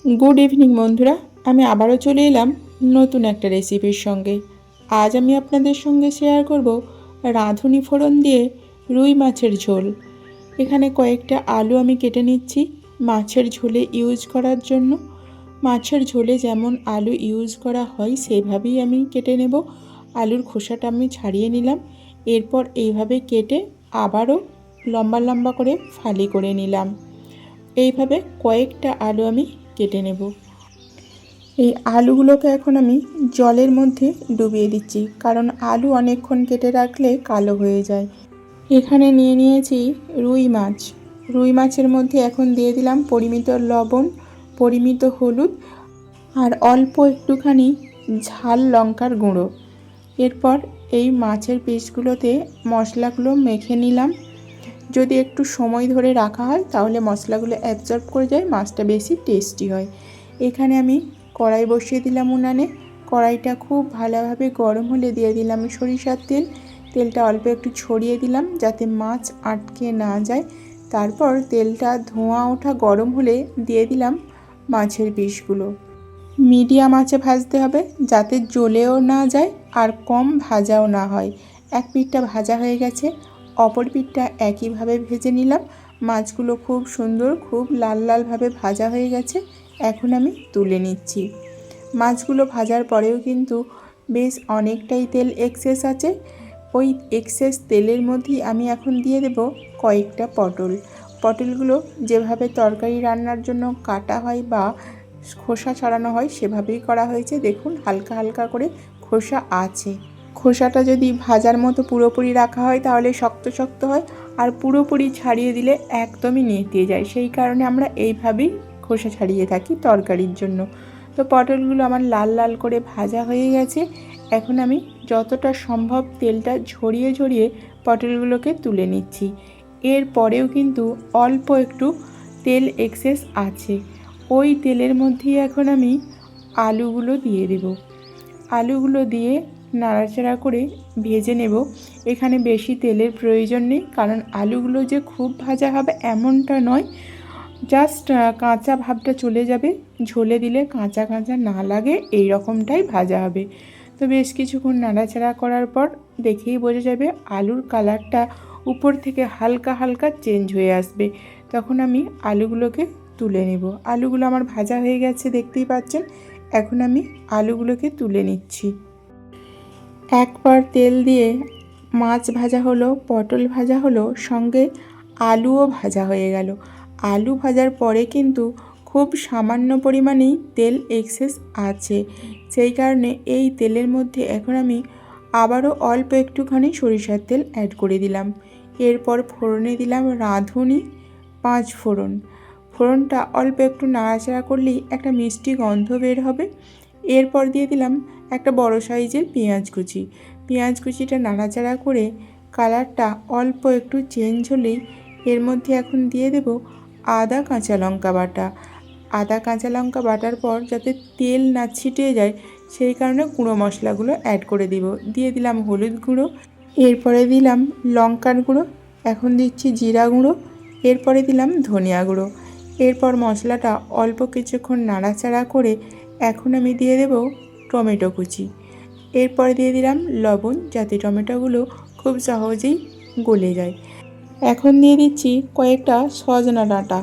Good evening বন্ধুরা, আমি আবারও চলে এলাম নতুন একটা রেসিপির সঙ্গে। আজ আমি আপনাদের সঙ্গে শেয়ার করব রাঁধুনি ফোড়ন দিয়ে রুই মাছের ঝোল। এখানে কয়েকটা আলু আমি কেটে নিচ্ছি মাছের ঝোলে ইউজ করার জন্য। মাছের ঝোলে যেমন আলু ইউজ করা হয় সেভাবেই আমি কেটে নেব। আলুর খোসাটা আমি ছাড়িয়ে নিলাম, এরপর এইভাবে কেটে আবারও লম্বা লম্বা করে ফালি করে নিলাম। এইভাবে কয়েকটা আলু আমি কেটে নেব। এই আলুগুলোকে এখন আমি জলের মধ্যে ডুবিয়ে দিচ্ছি, কারণ আলু অনেকক্ষণ কেটে রাখলে কালো হয়ে যায়। এখানে নিয়ে নিয়েছি রুই মাছ। রুই মাছের মধ্যে এখন দিয়ে দিলাম পরিমিত লবণ, পরিমিত হলুদ আর অল্প একটুখানি ঝাল লঙ্কার গুঁড়ো। এরপর এই মাছের পিসগুলোতে মশলাগুলো মেখে নিলাম। যদি একটু সময় ধরে রাখা হয় তাহলে মশলাগুলো অ্যাবজর্ব করে যায়, মাছটা বেশি টেস্টি হয়। এখানে আমি কড়াই বসিয়ে দিলাম উনানে। কড়াইটা খুব ভালোভাবে গরম হলে দিয়ে দিলাম সরিষার তেল। তেলটা অল্প একটু ছড়িয়ে দিলাম যাতে মাছ আটকে না যায়। তারপর তেলটা ধোঁয়া ওঠা গরম হলে দিয়ে দিলাম মাছের পিসগুলো। মিডিয়াম আঁচে ভাজতে হবে যাতে জ্বলেও না যায় আর কম ভাজাও না হয়। এক পিঠটা ভাজা হয়ে গেছে, অপর পিঠটা একইভাবে ভেজে নিলাম। মাছগুলো খুব সুন্দর, খুব লাল লালভাবে ভাজা হয়ে গেছে। এখন আমি তুলে নিচ্ছি। মাছগুলো ভাজার পরেও কিন্তু বেশ অনেকটাই তেল এক্সেস আছে। ওই এক্সেস তেলের মধ্যেই আমি এখন দিয়ে দেব কয়েকটা পটল। পটলগুলো যেভাবে তরকারি রান্নার জন্য কাটা হয় বা খোসা ছাড়ানো হয় সেভাবেই করা হয়েছে। দেখুন হালকা হালকা করে খোসা আছে। খোসাটা যদি ভাজার মতো পুরোপুরি রাখা হয় তাহলে শক্ত শক্ত হয়, আর পুরোপুরি ছাড়িয়ে দিলে একদমই নেতিয়ে যায়। সেই কারণে আমরা এইভাবেই খোসা ছাড়িয়ে থাকি তরকারির জন্য। তো পটলগুলো আমার লাল লাল করে ভাজা হয়ে গেছে। এখন আমি যতটা সম্ভব তেলটা ঝরিয়ে ঝরিয়ে পটলগুলোকে তুলে নিচ্ছি। এরপরেও কিন্তু অল্প একটু তেল এক্সেস আছে। ওই তেলের মধ্যেই এখন আমি আলুগুলো দিয়ে দেব। আলুগুলো দিয়ে নাড়াচাড়া করে ভেজে নেব। এখানে বেশি তেলের প্রয়োজন নেই, কারণ আলুগুলো যে খুব ভাজা হবে এমনটা নয়, জাস্ট কাঁচা ভাবটা চলে যাবে। ঝোলে দিলে কাঁচা কাঁচা না লাগে এই রকমটাই ভাজা হবে। তো বেশ কিছুক্ষণ নাড়াচাড়া করার পর দেখেই বোঝা যাবে আলুর কালারটা উপর থেকে হালকা হালকা চেঞ্জ হয়ে আসবে। তখন আমি আলুগুলোকে তুলে নেব। আলুগুলো আমার ভাজা হয়ে গেছে দেখতেই পাচ্ছেন। এখন আমি আলুগুলোকে তুলে নিচ্ছি। একবার তেল দিয়ে মাছ ভাজা হলো, পটল ভাজা হলো, সঙ্গে আলুও ভাজা হয়ে গেল। আলু ভাজার পরে কিন্তু খুব সামান্য পরিমাণেই তেল এক্সেস আছে। সেই কারণে এই তেলের মধ্যে এখন আমি আবারও অল্প একটুখানি সরিষার তেল অ্যাড করে দিলাম। এরপর ফোড়নে দিলাম রাঁধুনি 5 ফোড়ন। ফোড়নটা অল্প একটু নাড়াচাড়া করলেই একটা মিষ্টি গন্ধ বের হবে। এরপর দিয়ে দিলাম একটা বড় সাইজের পেঁয়াজ কুচি। পেঁয়াজ কুচিটা নাড়াচাড়া করে কালারটা অল্প একটু চেঞ্জ হলেই এর মধ্যে এখন দিয়ে দেব আদা কাঁচা লঙ্কা বাটা। আদা কাঁচা লঙ্কা বাটার পর যাতে তেল না ছিটে যায় সেই কারণে গুঁড়ো মশলাগুলো অ্যাড করে দিয়ে দিলাম হলুদ গুঁড়ো, এরপরে দিলাম লঙ্কার গুঁড়ো, এখন দিচ্ছি জিরা গুঁড়ো, এরপরে দিলাম ধনিয়া গুঁড়ো। এরপর মশলাটা অল্প কিছুক্ষণ নাড়াচাড়া করে এখন আমি দিয়ে দেব টমেটো কুচি। এরপরে দিয়ে দিলাম লবণ যাতে টমেটোগুলো খুব সহজেই গলে যায়। এখন দিয়ে দিচ্ছি কয়েকটা সজনা ডাঁটা।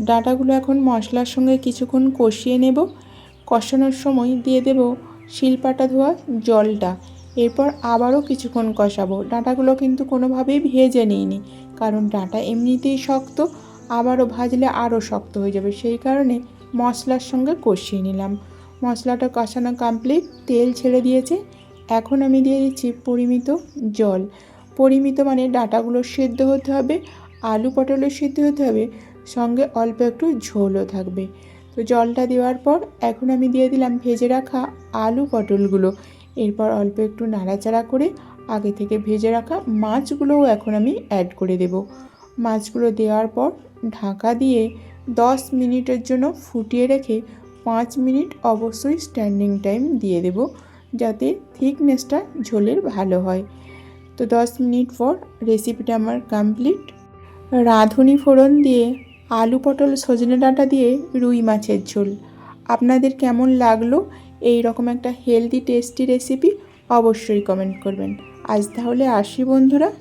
ডাঁটাগুলো এখন মশলার সঙ্গে কিছুক্ষণ কষিয়ে নেব। কষানোর সময় দিয়ে দেব শিলপাটা ধোয়া জলটা। এরপর আবারও কিছুক্ষণ কষাবো। ডাঁটাগুলো কিন্তু কোনোভাবেই ভেজে নিইনি, কারণ ডাঁটা এমনিতেই শক্ত, আবারও ভাজলে আরও শক্ত হয়ে যাবে। সেই কারণে মশলার সঙ্গে কষিয়ে নিলাম। মশলাটা কষানো কমপ্লিট, তেল ছেড়ে দিয়েছে। এখন আমি দিয়ে দিচ্ছি পরিমিত জল। পরিমিত মানে ডাঁটাগুলো সেদ্ধ হতে হবে, আলু পটলও সেদ্ধ হতে হবে, সঙ্গে অল্প একটু ঝোলও থাকবে। তো জলটা দেওয়ার পর এখন আমি দিয়ে দিলাম ভেজে রাখা আলু পটলগুলো। এরপর অল্প একটু নাড়াচাড়া করে আগে থেকে ভেজে রাখা মাছগুলোও এখন আমি অ্যাড করে দেব। মাছগুলো দেওয়ার পর ঢাকা দিয়ে 10 মিনিটের জন্য ফুটিয়ে রেখে 5 মিনিট অবশ্যই স্ট্যান্ডিং টাইম দিয়ে দেব, যাতে থিকনেসটা ঝোলের ভালো হয়। তো 10 মিনিট পর রেসিপিটা আমার কমপ্লিট। রাঁধুনি ফোড়ন দিয়ে আলু পটল সজনে ডাঁটা দিয়ে রুই মাছের ঝোল। আপনাদের কেমন লাগলো এই রকম একটা হেলদি টেস্টি রেসিপি অবশ্যই কমেন্ট করবেন। আজ তাহলে আসি বন্ধুরা।